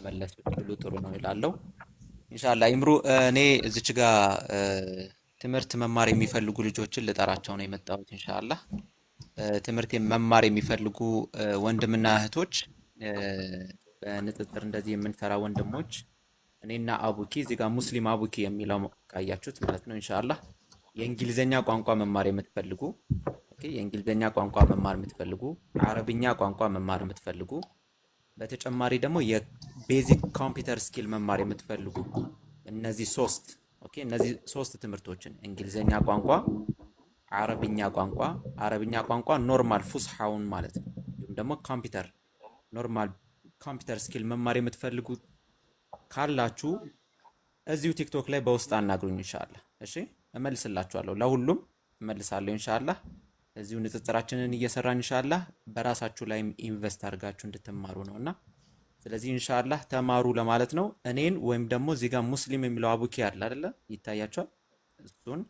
መመለስ ብትችሉ ጥሩ ነው እላለሁ። ኢንሻአላህ ኢምሩ እኔ እዚች ጋር ትምህርት መማር የሚፈልጉ ልጆችን ልጠራቸው ነው የመጣሁት። ኢንሻአላህ ትምህርት መማር የሚፈልጉ ወንድምና እህቶች በንጽጽር እንደዚህ የምንሰራ ወንድሞች እኔና አቡኪ እዚህ ጋር ሙስሊም አቡኪ የሚለው ካያችሁት ማለት ነው። ኢንሻአላህ የእንግሊዘኛ ቋንቋ መማር የምትፈልጉ ኦኬ፣ የእንግሊዘኛ ቋንቋ መማር የምትፈልጉ፣ አረብኛ ቋንቋ መማር የምትፈልጉ፣ በተጨማሪ ደግሞ የቤዚክ ኮምፒውተር ስኪል መማር የምትፈልጉ እነዚህ ሶስት ኦኬ፣ እነዚህ ሶስት ትምህርቶችን እንግሊዘኛ ቋንቋ፣ አረብኛ ቋንቋ ኖርማል ፉስሐውን ማለት ነው፣ እንዲሁም ደግሞ ኮምፒውተር ኖርማል ኮምፒውተር ስኪል መማር የምትፈልጉ ካላችሁ እዚሁ ቲክቶክ ላይ በውስጥ አናግሩኝ ኢንሻአላህ። እሺ እመልስላችኋለሁ፣ ለሁሉም እመልሳለሁ ኢንሻአላህ። እዚሁ ንጽጽራችንን እየሰራን ኢንሻአላህ በራሳችሁ ላይም ኢንቨስት አድርጋችሁ እንድትማሩ ነውና ስለዚህ ኢንሻአላህ ተማሩ ለማለት ነው። እኔን ወይም ደግሞ እዚህ ጋር ሙስሊም የሚለው አቡኪ አለ አይደለ? ይታያችኋል። እሱን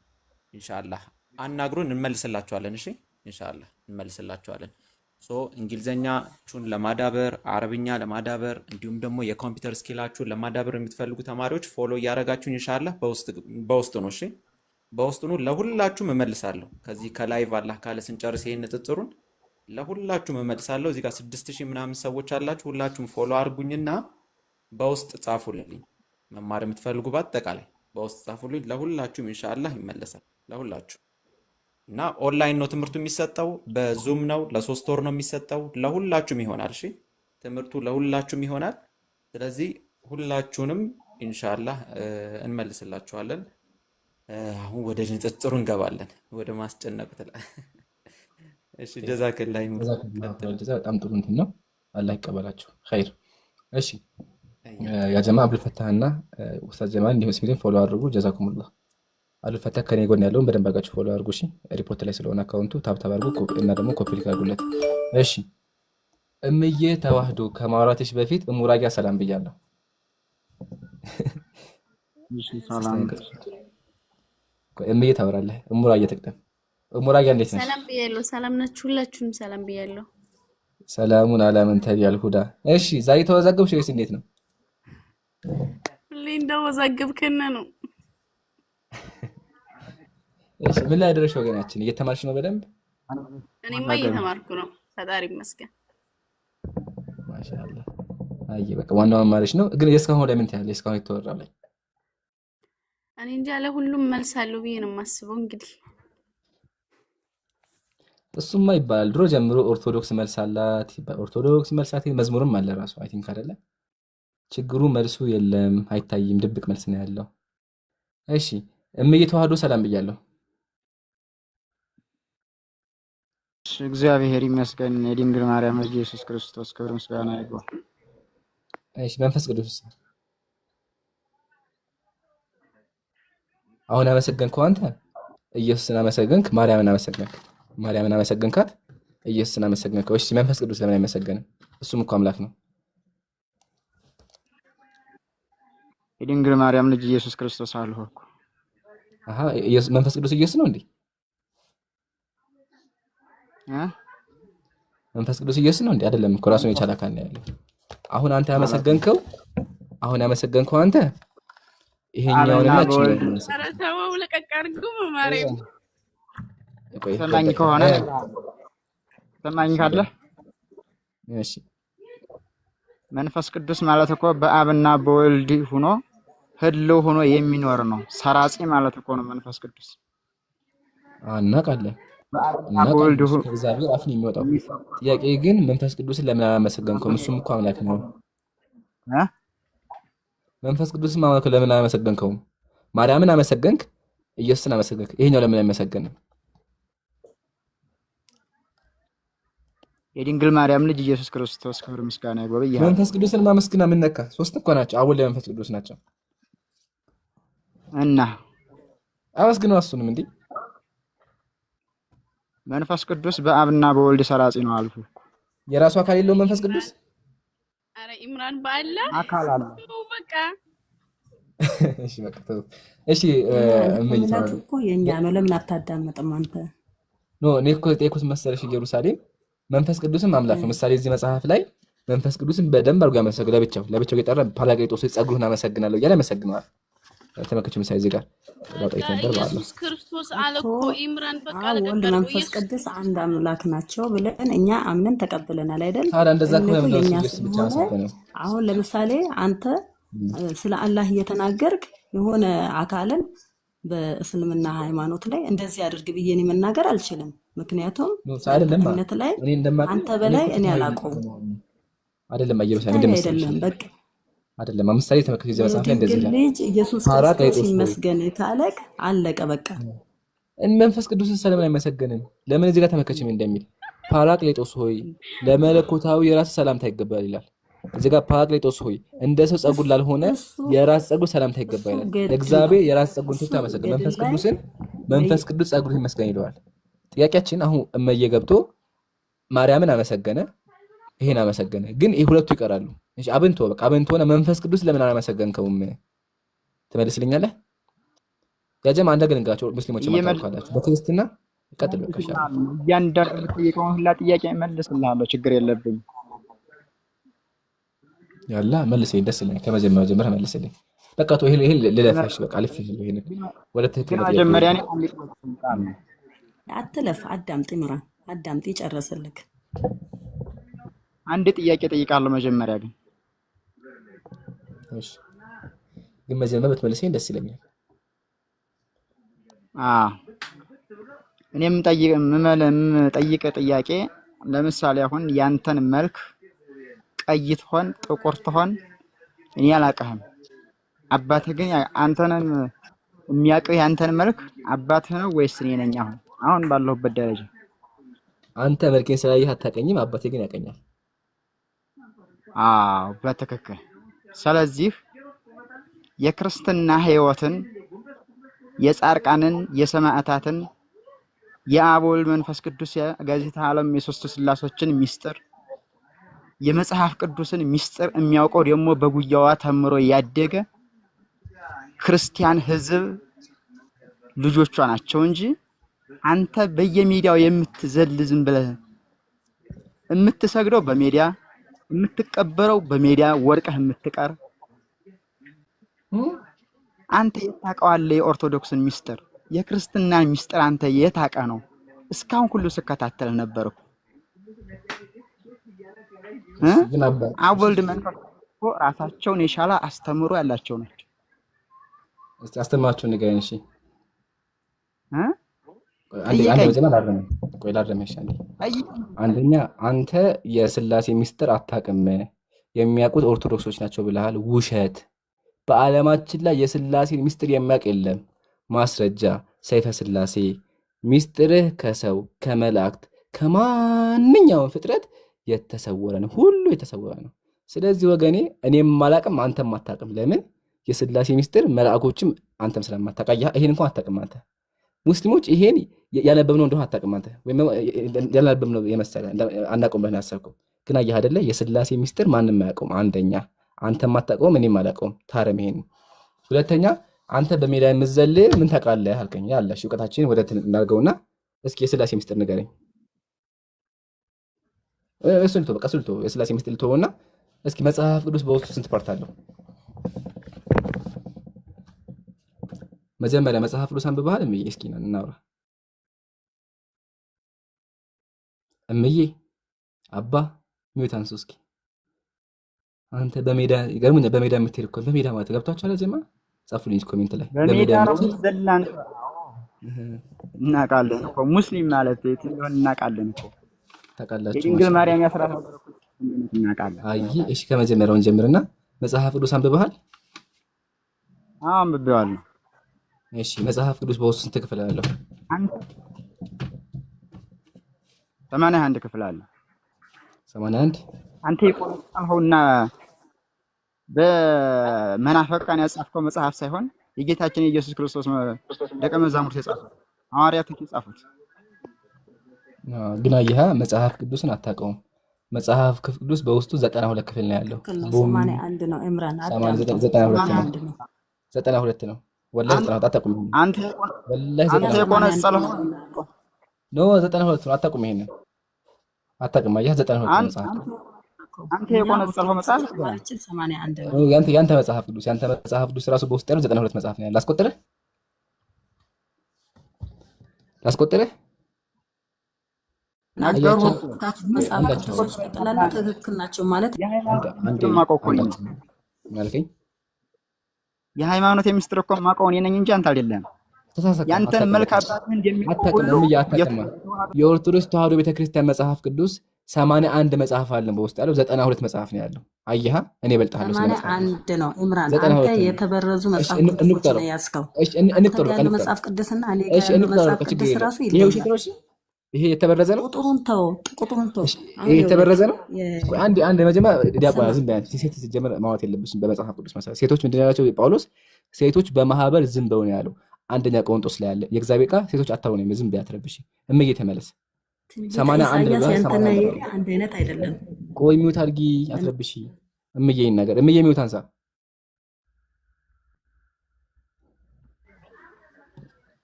ኢንሻአላህ አናግሩን፣ እንመልስላችኋለን። እሺ ኢንሻአላህ እንመልስላችኋለን። ሶ እንግሊዘኛችሁን ለማዳበር አረብኛ ለማዳበር እንዲሁም ደግሞ የኮምፒውተር ስኪላችሁን ለማዳበር የምትፈልጉ ተማሪዎች ፎሎ እያደረጋችሁ ኢንሻአላህ በውስጥ ነው። እሺ በውስጥ ነው። ለሁላችሁም እመልሳለሁ። ከዚህ ከላይቭ አላህ ካለ ስንጨርስ ይሄን ንጽጽሩን ለሁላችሁም እመልሳለሁ። እዚህ ጋር 6000 ምናምን ሰዎች አላችሁ። ሁላችሁም ፎሎ አድርጉኝና በውስጥ ጻፉልኝ። መማር የምትፈልጉ በአጠቃላይ በውስጥ ጻፉልኝ። ለሁላችሁም ኢንሻአላህ ይመለሳል። ለሁላችሁ እና ኦንላይን ነው ትምህርቱ የሚሰጠው፣ በዙም ነው። ለ3 ወር ነው የሚሰጠው። ለሁላችሁም ይሆናል። እሺ ትምህርቱ ለሁላችሁም ይሆናል። ስለዚህ ሁላችሁንም ኢንሻአላህ እንመልስላችኋለን። አሁን ወደ ንጽጽሩ እንገባለን። ወደ ማስጨነቅ እሺ ጀዛከላህ በጣም ጥሩ እንትን ነው። አላህ ይቀበላችሁ ኸይር። እሺ ያ ጀማ አብዱልፈታህና ኡስታዝ ጀማል እንዲሁም ስሚልን ፎሎ አድርጉ። ጀዛኩሙላህ። አብዱልፈታህ ከኔ ጎን ያለውን በደንብ አድርጋችሁ ፎሎ አድርጉ። እሺ ሪፖርት ላይ ስለሆነ አካውንቱ ታብታብ አድርጉ እና ደግሞ ኮፒ ሊንክ አድርጉለት። እሺ እምዬ ተዋህዶ ከማውራትሽ በፊት እሙራጊያ ሰላም ብያለሁ። እሺ ሰላም እምዬ ታወራለህ። እሙራጊያ ተቅደም። እሙራጊያ እንዴት ነሽ? ሰላም ብያለሁ። ሰላም ናችሁ? ሁላችሁም ሰላም ብያለሁ። ሰላሙን አላመን ተቢያል ሁዳ። እሺ ዛሬ ተወዛገብሽ ወይስ እንዴት ነው? ሁሌ እንደወዛገብከነ ነው። እሺ ምን ላይ ደረሽ ወገናችን? እየተማርሽ ነው በደንብ? እኔማ እየተማርኩ ነው፣ ፈጣሪ ይመስገን። ማሻአላህ። አይ በቃ ዋናው መማርሽ ነው። ግን የስካሁን ላይ ምን ታያለሽ? የስካሁን የተወራው ላይ እኔ እንጃ ለሁሉም መልሳለሁ ብዬ ነው የማስበው። እንግዲህ እሱማ ይባላል ድሮ ጀምሮ ኦርቶዶክስ መልሳላት ይባላል። ኦርቶዶክስ መልሳት መዝሙርም አለ ራሱ አይ ቲንክ አይደለ? ችግሩ መልሱ የለም አይታይም፣ ድብቅ መልስ ነው ያለው። እሺ እምዬ ተዋህዶ ሰላም ብያለሁ። እሺ እግዚአብሔር ይመስገን። የድንግል ማርያም ልጅ ኢየሱስ ክርስቶስ ክብር ምስጋና ይግባው። እሺ መንፈስ ቅዱስ አሁን አመሰገንከው አንተ ኢየሱስን አመሰገንክ፣ ማርያምን አመሰገንክ። ማርያምን አመሰገንካት፣ ኢየሱስን አመሰገንከው። እሺ መንፈስ ቅዱስ ለምን አይመሰገንም? እሱም እኮ አምላክ ነው። የድንግል ማርያም ልጅ ኢየሱስ ክርስቶስ አልሁ እኮ። አሃ ኢየሱስ መንፈስ ቅዱስ ኢየሱስ ነው እንዴ? መንፈስ ቅዱስ ኢየሱስ ነው እንዴ? አይደለም እኮ ራሱን የቻለ አካል ነው ያለው። አሁን አንተ ያመሰገንከው አንተ ይሄኛውንና እቺን ተረታው ለቀቅ አድርጉ። ማርያም ሰማኝ ከሆነ ሰማኝ ካለ እሺ መንፈስ ቅዱስ ማለት እኮ በአብና በወልድ ሆኖ ህልው ሆኖ የሚኖር ነው። ሰራጺ ማለት እኮ ነው መንፈስ ቅዱስ። እናውቃለን። በወልድ ሆኖ እግዚአብሔር አፍ ነው የሚወጣው። ጥያቄ ግን መንፈስ ቅዱስን ለምን አላመሰገንከውም? እሱም እኮ አምላክ ነው። መንፈስ ቅዱስን ማመልከው ለምን አላመሰገንከውም? ማርያምን አመሰገንክ፣ ኢየሱስን አመሰገንክ። ይሄኛው ለምን አይመሰገንም? የድንግል ማርያም ልጅ ኢየሱስ ክርስቶስ ክብር ምስጋና ይግባው። መንፈስ ቅዱስን ማመስገና ምን ነካ? ሶስት እኮ ናቸው። አሁን ላይ መንፈስ ቅዱስ ናቸው እና አመስግነው እሱንም እንዴ። መንፈስ ቅዱስ በአብና በወልድ ሰራጺ ነው አልኩ። የራሱ አካል የለውም መንፈስ ቅዱስ? አረ ኢምራን ባላ አካል አለ። በቃ እሺ በቃ እሺ እምነት እኮ የኛ ነው። ለምን አታዳምጥም አንተ? ኖ እኔ እኮ ጠይቁት መሰለሽ ኢየሩሳሌም መንፈስ ቅዱስም አምላክ ነው። ምሳሌ እዚህ መጽሐፍ ላይ መንፈስ ቅዱስን በደንብ አድርጎ ያመሰግናል። ለብቻው የጠራ ፓራቅሊጦስ ጸጉሩን አመሰግናለሁ እያለ ያመሰግነዋል። ተመልከቱ ምሳሌ እዚህ ጋር ላውጣይት ነበር ማለት ነው። ኢየሱስ ክርስቶስ አለ እኮ ኢምራን በቃ ወልድ መንፈስ ቅዱስ አንድ አምላክ ናቸው ብለን እኛ አምነን ተቀብለናል አይደል? ታዲያ እንደዛ ከሆነ እምነቱ የኛ ኢየሱስ ብቻ ነው። አሁን ለምሳሌ አንተ ስለ አላህ እየተናገርክ የሆነ አካልን በእስልምና ሃይማኖት ላይ እንደዚህ አድርግ ብዬ እኔ መናገር አልችልም። ምክንያቱም እምነት ላይ አንተ በላይ እኔ አላውቀውም አይደለም። ኢየሩሳሌም እንደምትሰለኝ በቃ አይደለም። ምሳሌ ተመልከቱ እዚህ መጽሐፍ ላይ እንደዚህ ይላል። ልጅ ኢየሱስ ክርስቶስ ይመስገን ካለክ አለቀ በቃ። መንፈስ ቅዱስን ስለምን አይመሰገንም? ለምን እዚህ ጋር ተመልከችም እንደሚል ፓራቅሊጦስ ሆይ ለመለኮታዊ የራስ ሰላምታ ይገባል ይላል። እዚህ ጋር ፓራቅሊጦስ ሆይ እንደ ሰው ጸጉር ላልሆነ የራስ ጸጉር ሰላምታ ይገባል ይላል። እግዚአብሔር የራስ ጸጉርን ትቶ ያመሰግናል። መንፈስ ቅዱስ ጸጉሩን ይመስገን ይለዋል። ጥያቄያችን አሁን እመዬ ገብቶ ማርያምን አመሰገነ፣ ይሄን አመሰገነ፣ ግን ሁለቱ ይቀራሉ። እሺ አብንቶ በቃ አብንቶና መንፈስ ቅዱስ ለምን አላመሰገንከውም? ትመልስልኛለህ? ያጀም አንድ ነገር እንጋቸው ሙስሊሞች ማታውቃላችሁ በክርስትና ቀጥል በቃ እያንዳንዱ የጠየቀውን ሁላ ጥያቄ መልስልሃለሁ፣ ችግር የለብኝ። ያላ መልስልኝ፣ ደስ ይለኛል። ከመጀመሪያው ጀምረህ መልስልኝ። በቃ ተው፣ ይሄ ልለፋሽ በቃ ልፍ ይሄን ወደ ትክክል ነው። መጀመሪያ ነው አንዴ አትለፍ፣ አዳምጥ፣ ኢምራን አዳምጥ፣ ይጨርስልክ። አንድ ጥያቄ ጠይቃለሁ መጀመሪያ ግን እሺ፣ ግን መጀመሪያ ብትመልሰኝ ደስ ይለኛል። እኔም ጠይቅ ጥያቄ ለምሳሌ አሁን ያንተን መልክ ቀይ ትሆን ጥቁር ትሆን እኔ አላውቅህም። አባትህ ግን አንተንም የሚያውቅህ ያንተን መልክ አባትህ ነው ወይስ እኔ ነኝ? አሁን ባለሁበት ደረጃ አንተ መልኬን ስላየህ አታውቀኝም፣ አባቴ ግን ያውቀኛል። በትክክል። ስለዚህ የክርስትና ህይወትን የጻርቃንን የሰማዕታትን የአብ ወልድ መንፈስ ቅዱስ የጋዜጣ ዓለም የሶስቱ ስላሶችን ሚስጥር የመጽሐፍ ቅዱስን ሚስጥር የሚያውቀው ደግሞ በጉያዋ ተምሮ ያደገ ክርስቲያን ህዝብ ልጆቿ ናቸው እንጂ አንተ በየሚዲያው የምትዘል ዝም ብለህ የምትሰግደው በሚዲያ የምትቀበረው በሚዲያ ወርቀህ የምትቀር አንተ የታውቀዋለህ? የኦርቶዶክስን ሚስጥር የክርስትናን ሚስጥር አንተ የታውቀህ ነው? እስካሁን ሁሉ ስከታተል ነበርኩ። አብ ወልድ መንፈስ ራሳቸውን የቻለ አስተምሮ ያላቸው ናቸው። እስቲ አስተምራቸው ንገረኝ። እሺ አንደኛ አንተ የስላሴ ሚስጥር አታውቅም፣ የሚያውቁት ኦርቶዶክሶች ናቸው ብለሃል። ውሸት። በዓለማችን ላይ የስላሴን ሚስጥር የሚያውቅ የለም። ማስረጃ ሰይፈ ስላሴ። ሚስጥርህ ከሰው ከመላእክት ከማንኛውም ፍጥረት የተሰወረ ነው፣ ሁሉ የተሰወረ ነው። ስለዚህ ወገኔ እኔም አላውቅም አንተም አታውቅም። ለምን? የስላሴ ሚስጥር መላእኮችም አንተም ስለማታውቅ ይሄን እንኳን አታውቅም አንተ። ሙስሊሞች ይሄን ያነበብነው እንደሆነ አታውቅም አንተ፣ ወይም ያነበብነው የመሰለ አናውቅም ብለህ ያሰብከው ግን አየህ አይደለ? የስላሴ ሚስጥር ማንም አያውቀውም። አንደኛ አንተም አታውቀውም፣ እኔም አላውቀውም። ታረም ይሄን። ሁለተኛ አንተ በሜዳ የምትዘል ምን ታውቃለህ አልከኝ። ያለሽ እውቀታችንን ወደ እናድርገውና እስኪ የስላሴ ሚስጥር ንገረኝ። እሱን ልተው፣ በቃ እሱን ልተው፣ የስላሴ ሚስጥር ልተውና እስኪ መጽሐፍ ቅዱስ በውስጡ ስንት ፓርት አለው? መጀመሪያ መጽሐፍ ቅዱስ አንብበሃል እምዬ? እስኪ እናውራ። እምዬ አባ ሚውት አንሱ እስኪ። አንተ በሜዳ ይገርምኛል። በሜዳ የምትሄድ እኮ በሜዳ ማለት ገብቷችኋል? ጀማ ጻፉልኝ ኮሜንት ላይ። በሜዳ ነው ዘላን እናውቃለን እኮ ሙስሊም ማለት እንደሆነ እናውቃለን እኮ ታውቃላችሁ። የድንግል ማርያም ያስራት ነው እናውቃለን። አይ እሺ ከመጀመሪያውን ጀምርና መጽሐፍ ቅዱስ አንብበሃል? አንብቤዋለሁ። እሺ መጽሐፍ ቅዱስ በውስጡ ስንት ክፍል አለው? 81 ክፍል አለ። 81 አንተ የቆረጥኸውና በመናፈቃን ያጻፍከው መጽሐፍ ሳይሆን የጌታችን የኢየሱስ ክርስቶስ ደቀ መዛሙርት የጻፉት ሐዋርያት የጻፉት። ግን አየህ መጽሐፍ ቅዱስን አታውቀውም። መጽሐፍ ቅዱስ በውስጡ 92 ክፍል ነው ያለው። 81 ነው ኢምራን፣ 92 ነው ወላሂ 92 አታውቁም። አንተ የቆነጸለው ነው 92 ነው። አታውቁም። ይሄንን አታውቅም። አየህ 92 ነው መጽሐፍ እኮ አንተ እኛ የቆነጸልኸው መጽሐፍ ኦርቶዶክስ ይላል። አስተማሪችን 81 ነው። ያንተ መጽሐፍ ቅዱስ ራሱ በውስጥ ያለው 92 መጽሐፍ ነው ያለው። ላስቆጥርህ ነገሩ መጽሐፍ ቅዱሶች ጠቅላላ ትክክል ናቸው ማለት አንዴ የማውቀው እኮ ነኝ። ማለከኝ የሃይማኖት የሚስጥር እኮ የማውቀው እኔ ነኝ እንጂ አንተ አይደለም። ተሳሳተ። ያንተን መልክ አባትህ እንደሚቆጥሩ የኦርቶዶክስ ተዋሕዶ ቤተክርስቲያን መጽሐፍ ቅዱስ 81 መጽሐፍ አለ በውስጥ ያለው 92 መጽሐፍ ነው ያለው። አየሃ እኔ እበልጥሃለሁ። 81 ነው ኢምራን፣ አንተ የተበረዙ መጽሐፍ ቅዱሶች ነው ያዝከው። ያለው መጽሐፍ ቅዱስና እኔ ጋር ያለው መጽሐፍ ቅዱስ ራሱ ይለያል። ይሄ የተበረዘ ነው። ቁጥሩን ተው። ይሄ የተበረዘ ነው። አንድ መጀመሪያ ዲያቆና ዝም በያት። ሴት ሲጀመር ማዋት የለብሽም በመጽሐፍ ቅዱስ መሰረት። ሴቶች ምንድን ያላቸው ጳውሎስ ሴቶች በማህበር ዝም በው ነው ያለው። አንደኛ ቆሮንቶስ ላይ ያለ የእግዚአብሔር ቃል ሴቶች አታው ነው ዝም በያት ረብሽ እምዬ ተመለስ 81 ነው። አንድ አይነት አይደለም። ቆይ ሚውት አድርጊ አትረብሽ እምዬ ነገር እምዬ ሚውት አንሳ።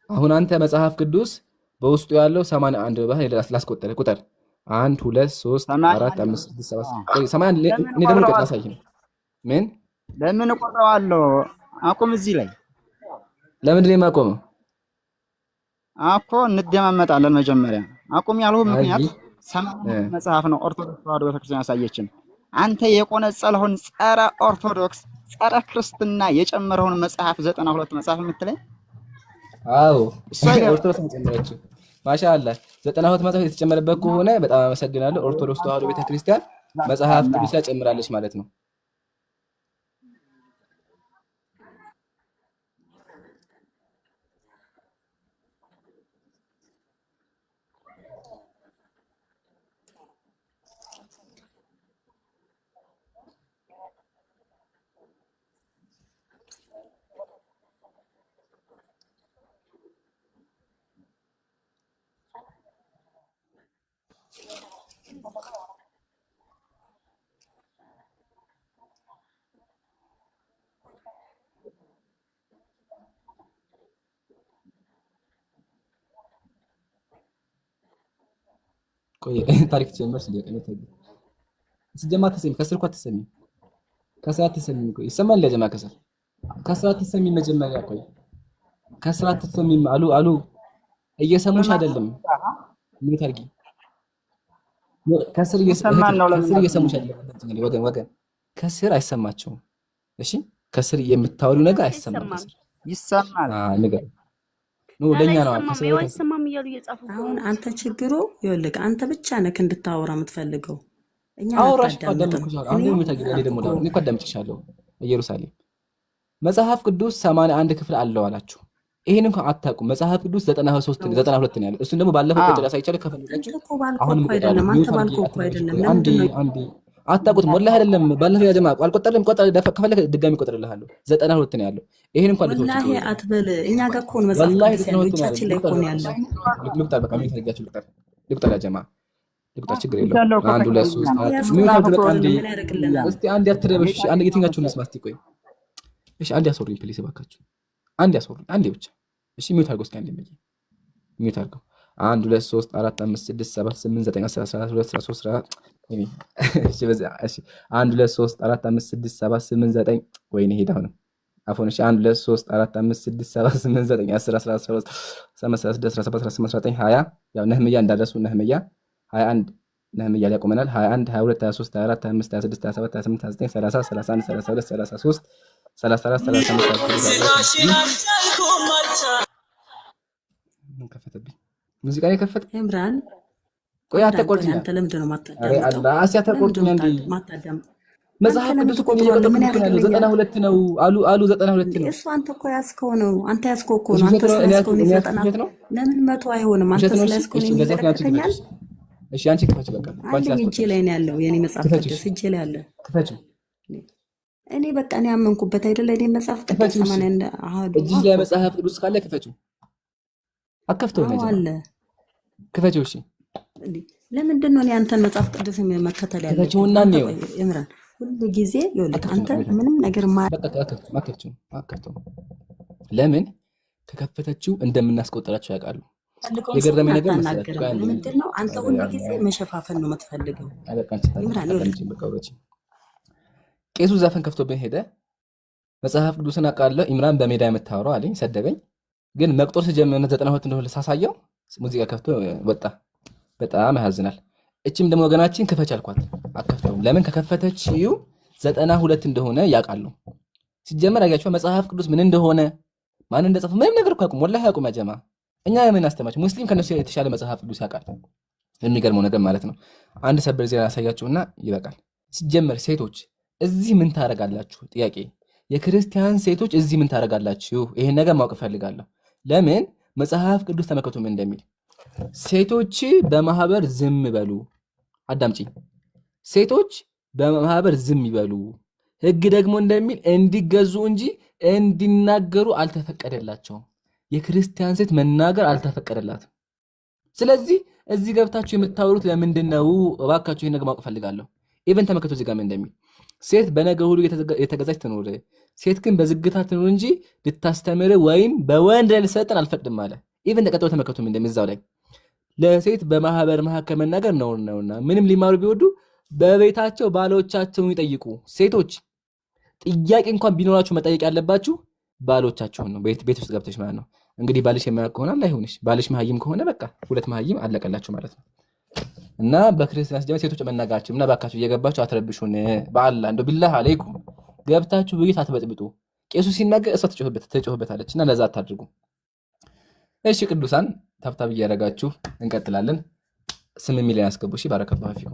አሁን አንተ መጽሐፍ ቅዱስ በውስጡ ያለው 81 ባህል ላስቆጠረ ቁጥር 1 2 3 4 5 6 7 ቆይ 80 እኔ ደግሞ ቁጥር ላሳይህ ነው። ምን ለምን እቆጥረዋለሁ? አቁም እዚህ ላይ ለምንድን ነው የማቆመው? አኮ እንደማመጣለን መጀመሪያ አቁም ያልሁ ምክንያት መጽሐፍ ነው ኦርቶዶክስ ተዋሕዶ ቤተክርስቲያን ያሳየችን። አንተ የቆነጸልኸውን ጸረ ኦርቶዶክስ ጸረ ክርስትና የጨመረውን መጽሐፍ 92 መጽሐፍ የምትለኝ? አዎ ኦርቶዶክስ መጨመረችው። ማሻአላህ 92 መጽሐፍ የተጨመረበት ከሆነ በጣም አመሰግናለሁ። ኦርቶዶክስ ተዋሕዶ ቤተክርስቲያን መጽሐፍ ቅዱስ ላይ ጨምራለች ማለት ነው። ቆይ ታሪክ ጀመርሽ ለቀመተ ሲጀማ ተሰሚ ከስር እኮ አትሰሚ ከስር አትሰሚ ቆይ ይሰማል ለጀማ ከስር አትሰሚ መጀመሪያ ቆይ ከስር አትሰሚ አሉ እየሰሙሽ አይደለም ምን ታርጊ ከስር እየሰሙሽ አይደለም ወገን ከስር አይሰማቸውም እሺ ከስር የምታወሉ ነገር አይሰማም ከስር ይሰማል ነገር ነው ለኛ ነው አይሰማም እያሉ እየጻፉ አሁን አንተ ችግሩ ይኸውልህ አንተ ብቻ ነህ እንድታወራ የምትፈልገው እኛ አውራሽ አዳምጥኩሻለሁ አሁን የምታገኝ ደግሞ እኔ እኮ አዳምጥሻለሁ ኢየሩሳሌም መጽሐፍ ቅዱስ 81 ክፍል አለው አላችሁ ይሄን እንኳን አታውቁም መጽሐፍ ቅዱስ 92 ነው ያለው እሱን ደግሞ ባለፈው ቁጥር ያሳይቻለሁ ከፈለጋችሁ አሁን አይደለም አንተ ባልከው እኮ አይደለም አንዴ አታውቁትም ወላሂ አይደለም ባለፈው ያ ጀማ አልቆጠርም ቆጠር ከፈለከ ድጋሚ ቆጥርልሃለሁ 92 ነው ያለው ይሄን እንኳን ልትወጪ ወላሂ አትበል እኛ ጋር እኮ መጽሐፍ ቅዱስ ያለው እጃችን ላይ እኮ ነው ያለው ልቁጠር በቃ ምን ታርጋችሁ ልቁጠር ያ ጀማ ልቁጠር ችግር የለውም 1 2 3 4 ምን በቃ እስቲ አንድ ያትረበሽ አንድ የትኛችሁን ልስማ እስቲ ቆይ እሺ አንድ ያሶሩኝ ፕሊስ እባካችሁ አንድ ያሶሩኝ አንዴ ብቻ እሺ ሚውት አድርገው እስኪ አንዴ ሚውት አድርገው 1 2 3 4 5 6 7 8 9 10 11 12 13 እሺ በዛ እሺ 1 2 3 4 5 6 7 8 9 ወይኔ ሄዳው ነው አፎን እሺ 1 2 3 4 5 6 7 8 9 10 11 12 16 17 18 19 20 ያው ነህምያ እንዳደረሱ ነህምያ 21 ነህምያ ላይ ቆመናል 21 22 23 24 25 26 27 28 29 30 31 32 33 34 35 ከፈተብኝ ሙዚቃ ላይ ከፈተ ኢምራን ቆይ አትቆርጭኝ አንተ ለምንድን ነው ማታዳምጠው? አሬ አላህ አትቆርጭኝ እንዴ መጽሐፍ ቅዱስ እኮ ነው 92 ነው አሉ 92 ነው እሱ አንተ እኮ ያስከው ነው አንተ ያስከው እኮ ነው አንተ ስለያስከው ነው 90 ነው ለምን 100 አይሆንም አንተ ስለያስከው ነው ይመረከኛል እሺ አንቺ ክፈች በቃ እጄ ላይ ነው ያለው የኔ መጽሐፍ ቅዱስ እጄ ላይ አለ ክፈች እኔ በቃ እኔ አመንኩበት አይደለ እኔ መጽሐፍ ቅዱስ 80 አሃዱ እጅ ላይ መጽሐፍ ቅዱስ ካለ ክፈችው አከፍተው ነው አለ ክፈችው እሺ ለምንድን ነው አንተን መጽሐፍ ቅዱስ መከተል ያለው ክፈችውና ነው ኢምራን ሁሉ ጊዜ ይኸውልህ አንተ ምንም ነገር ማከፍተው ለምን ከከፈተችው እንደምናስቆጥራቸው ያውቃሉ ፈልገውን ሰውን የገረመኝ ነገር መሰለህ አታናግርም። ለምንድን ነው አንተ ሁሉ ጊዜ መሸፋፈን ነው የምትፈልገው? ይምራን ይኸውልህ፣ ቄሱ ዘፈን ከፍቶብኝ ሄደ። መጽሐፍ ቅዱስን አውቃለሁ ኢምራን በሜዳ የምታወራው አለኝ፣ ሰደበኝ። ግን መቁጠር ሲጀምር 92 እንደሆነ ሳሳየው ሙዚቃ ከፍቶ ወጣ። በጣም ያሳዝናል። እችም ደግሞ ወገናችን ክፈች አልኳት፣ አከፍተውም። ለምን ከከፈተችው 92 እንደሆነ ያውቃሉ። ሲጀመር አያቸው መጽሐፍ ቅዱስ ምን እንደሆነ ማን እንደጻፈ ምንም ነገር እኮ አያውቁም። ወላሂ አያውቁም። ያጀማ እኛ የምን አስተማች ሙስሊም ከነሱ የተሻለ መጽሐፍ ቅዱስ ያውቃል። የሚገርመው ነገር ማለት ነው። አንድ ሰበር ዜና ያሳያችሁና ይበቃል። ሲጀመር ሴቶች እዚህ ምን ታረጋላችሁ? ጥያቄ የክርስቲያን ሴቶች እዚህ ምን ታረጋላችሁ? ይሄን ነገር ማወቅ ፈልጋለሁ። ለምን መጽሐፍ ቅዱስ ተመከቱ ምን እንደሚል ሴቶች በማህበር ዝም በሉ። አዳምጪ። ሴቶች በማህበር ዝም ይበሉ። ህግ ደግሞ እንደሚል እንዲገዙ እንጂ እንዲናገሩ አልተፈቀደላቸውም። የክርስቲያን ሴት መናገር አልተፈቀደላትም። ስለዚህ እዚህ ገብታችሁ የምታወሩት ለምንድን ነው? እባካችሁ ይሄን ነገር ማወቅ ፈልጋለሁ። ኢቨን ተመከቱ እዚህ ጋር ምን እንደሚል ሴት በነገር ሁሉ የተገዛች ትኖር፣ ሴት ግን በዝግታ ትኖር እንጂ ልታስተምር ወይም በወንድ ላይ ልትሰለጥን አልፈቅድም አለ። ኢቨን ተቀጥሎ ተመከቱ ምን እንደሚል እዛው ላይ ለሴት በማህበር መካከል መናገር ነውና ምንም ሊማሩ ቢወዱ በቤታቸው ባሎቻቸውን ይጠይቁ። ሴቶች ጥያቄ እንኳን ቢኖራችሁ መጠየቅ ያለባችሁ ባሎቻችሁን ነው፣ ቤት ውስጥ ገብተሽ ማለት ነው። እንግዲህ ባልሽ የማያውቅ ከሆነ አላህ ይሁንሽ። ባልሽ መሀይም ከሆነ በቃ ሁለት መሀይም አለቀላችሁ ማለት ነው። እና በክርስቲያን ሲጀምር ሴቶች መናገራችሁ እና ባካችሁ እየገባችሁ አትረብሹን። በአላህ እንደው ቢላህ አለይኩም ገብታችሁ ውይይት አትበጥብጡ። ቄሱ ሲናገር እሷ ትጮህበታለች እና ለዛ አታድርጉ። እሺ ቅዱሳን ታብታብ እያደረጋችሁ እንቀጥላለን። 8 ሚሊዮን አስገቡ። እሺ ባረከላሁ ፊኩም።